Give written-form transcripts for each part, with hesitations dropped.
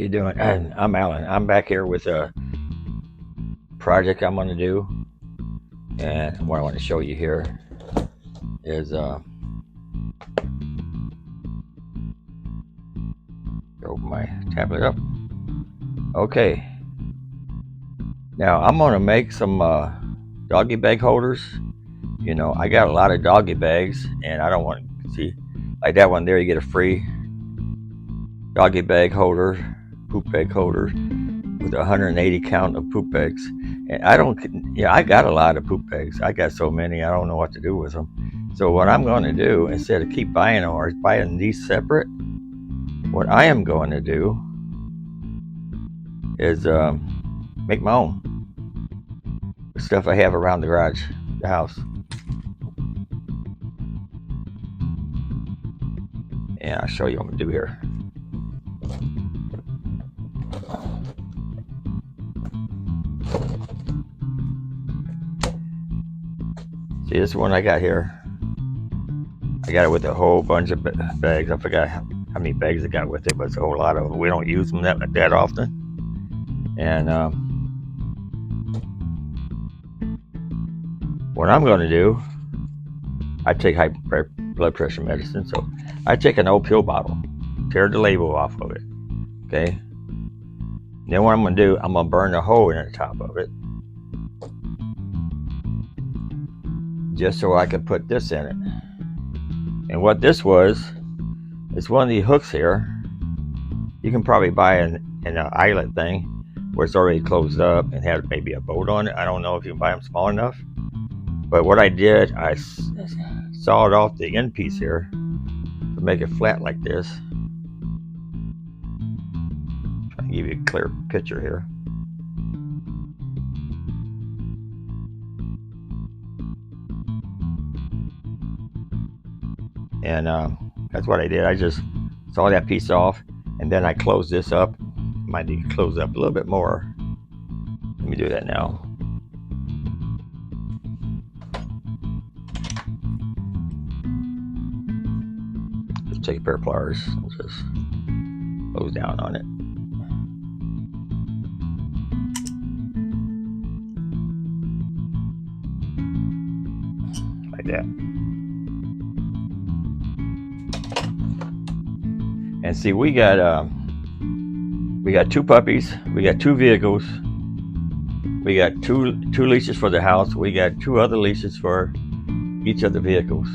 you doing? I'm Alan. I'm back here with a project I'm going to do, and what I want to show you here is open my tablet up. Okay, now I'm going to make some doggy bag holders. You know, I got a lot of doggy bags, and I don't want to see like that one there. You get a free doggy bag holder, poop bag holder, with 180 count of poop bags. And I don't, I got a lot of poop bags. I got so many, I don't know what to do with them. So what I'm going to do, instead of keep buying them or buying these separate, what I am going to do is make my own. The stuff I have around the garage, the house. And I'll show you what I'm going to do here. See, this one I got here. I got it with a whole bunch of bags. I forgot how many bags I got with it, but it's a whole lot of them. We don't use them that often. And what I'm going to do, I take high blood pressure medicine, so I take an old pill bottle, tear the label off of it, okay? Then what I'm going to do, I'm going to burn a hole in the top of it, just so I can put this in it. And what this was, it's one of these hooks here. You can probably buy an eyelet thing where it's already closed up and has maybe a bolt on it. I don't know if you can buy them small enough. But what I did, I sawed off the end piece here to make it flat like this. Trying to give you a clear picture here. And that's what I did. I just saw that piece off, and then I closed this up. Might need to close up a little bit more. Let me do that now. Just take a pair of pliers and just close down on it. Like that. And see, we got two puppies, we got two vehicles, we got two leashes for the house, we got two other leashes for each of the vehicles.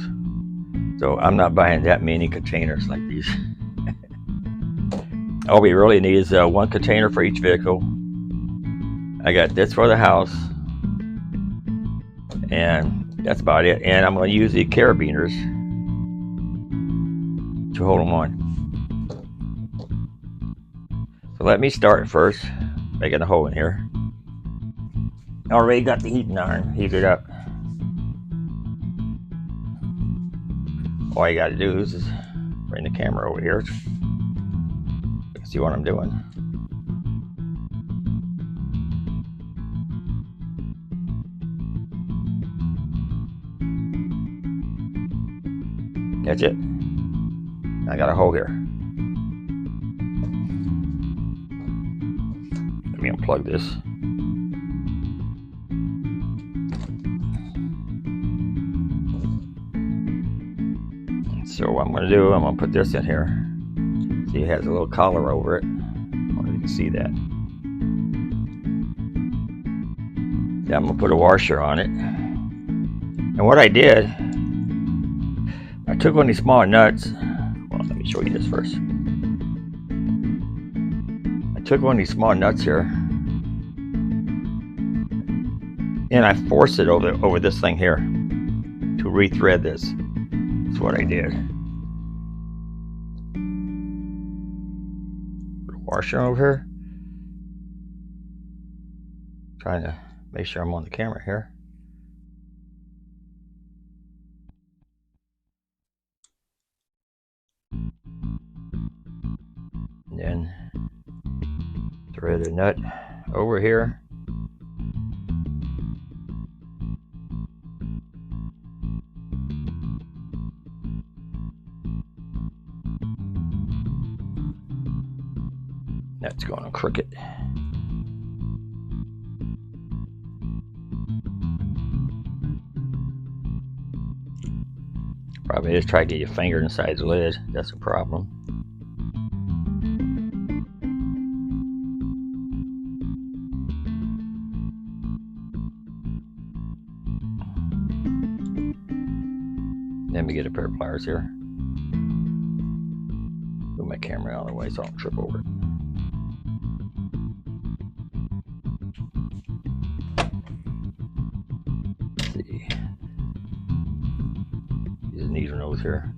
So I'm not buying that many containers like these. All we really need is one container for each vehicle. I got this for the house, and that's about it. And I'm going to use the carabiners to hold them on. So let me start first, making a hole in here. Already got the heating iron heated up. All you got to do is bring the camera over here. You can see what I'm doing. That's it. I got a hole here. Let me unplug this. So what I'm going to do, I'm going to put this in here. See, it has a little collar over it. I don't know if you can see that. Then I'm going to put a washer on it. And what I did, I took one of these small nuts. Well, let me show you this first. I took one of these small nuts here, and I forced it over this thing here to rethread this. That's what I did. Put a washer over here. Trying to make sure I'm on the camera here. And then thread the nut over here. That's going to crooked. Probably just try to get your finger inside the lid. That's a problem. Let me get a pair of pliers here. Move my camera out of the way so I don't trip over it. Let's see. Use a needle nose here.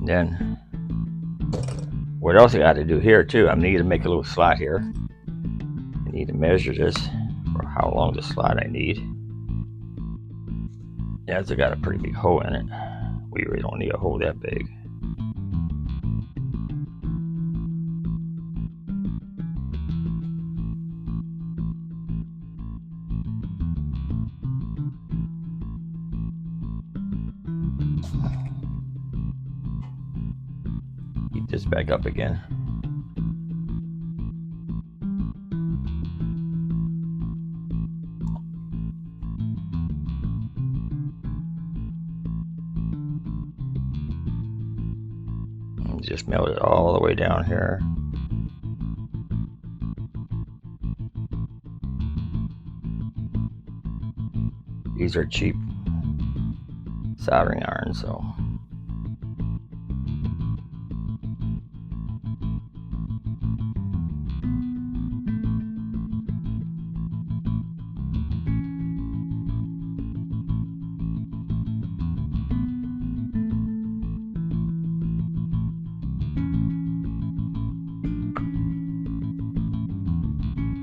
Then, what else I got to do here too, I need to make a little slot here. I need to measure this for how long the slot I need. Yeah, it's got a pretty big hole in it. We really don't need a hole that big. Heat this back up again. And just melt it all the way down here. These are cheap soldering irons, so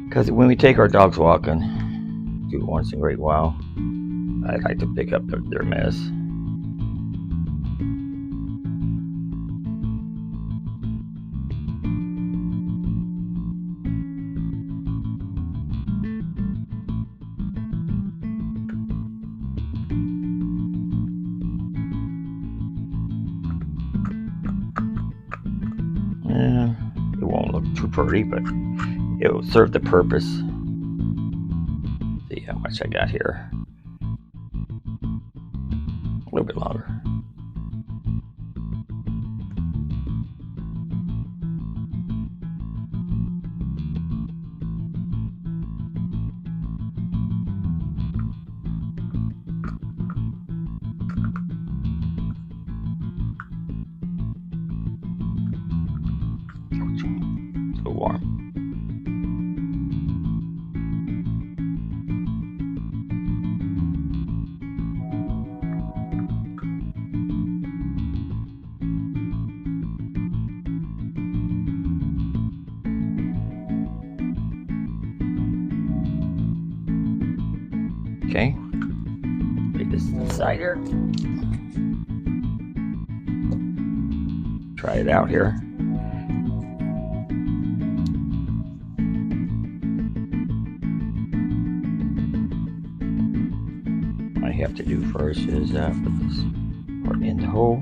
because when we take our dogs walking, do once in a great while, I like to pick up their mess. Yeah, it won't look too pretty, but it will serve the purpose. See how much I got here. A little bit longer. It's a little warm. Okay, take this aside here. Try it out here. What I have to do first is put this part in the hole.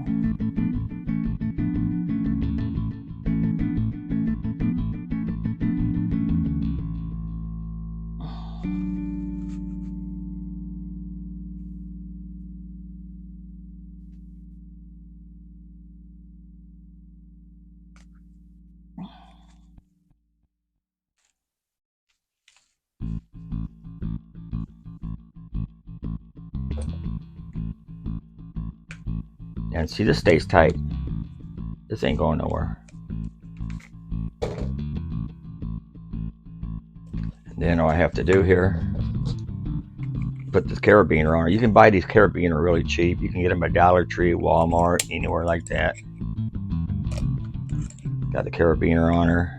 And see, this stays tight. This ain't going nowhere. And then all I have to do here, put this carabiner on. You can buy these carabiner really cheap. You can get them at Dollar Tree, Walmart, anywhere like that. Got the carabiner on her.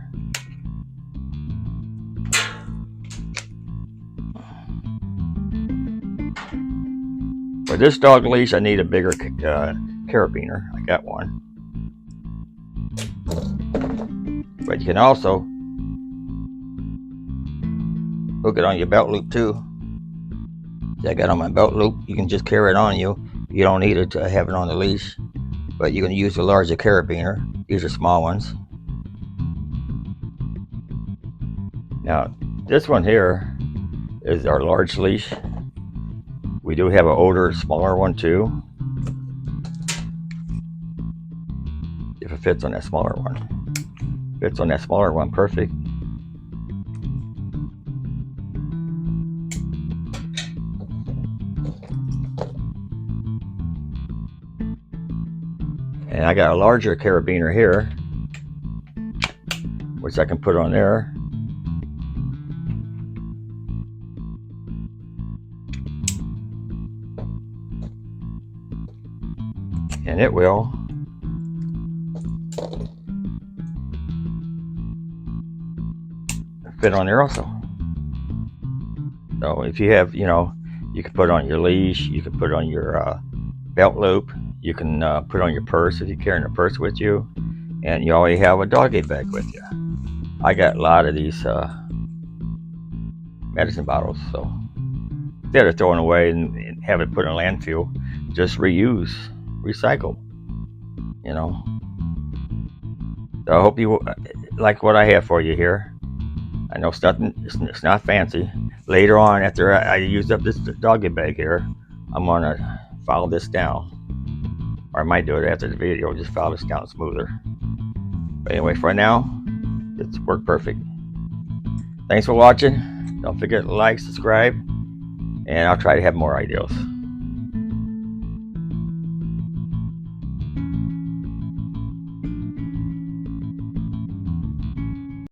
For this dog leash, I need a bigger carabiner. I got one. But you can also hook it on your belt loop too. I got on my belt loop. You can just carry it on you. You don't need it to have it on the leash. But you can use the larger carabiner. These are small ones. Now, this one here is our large leash. We do have an older, smaller one too. If it fits on that smaller one. Fits on that smaller one, perfect. And I got a larger carabiner here, which I can put on there. And it will fit on there also. So if you have, you can put on your leash, you can put on your belt loop, you can put on your purse if you're carrying a purse with you, and you always have a doggy bag with you. I got a lot of these medicine bottles, so instead of throwing away and have it put in a landfill, just reuse, recycle, So I hope you like what I have for you here. I know it's not fancy. Later on, after I use up this doggy bag here, I'm gonna file this down. Or I might do it after the video, just file this down smoother. But anyway, for now, it's worked perfect. Thanks for watching. Don't forget to like, subscribe, and I'll try to have more ideas.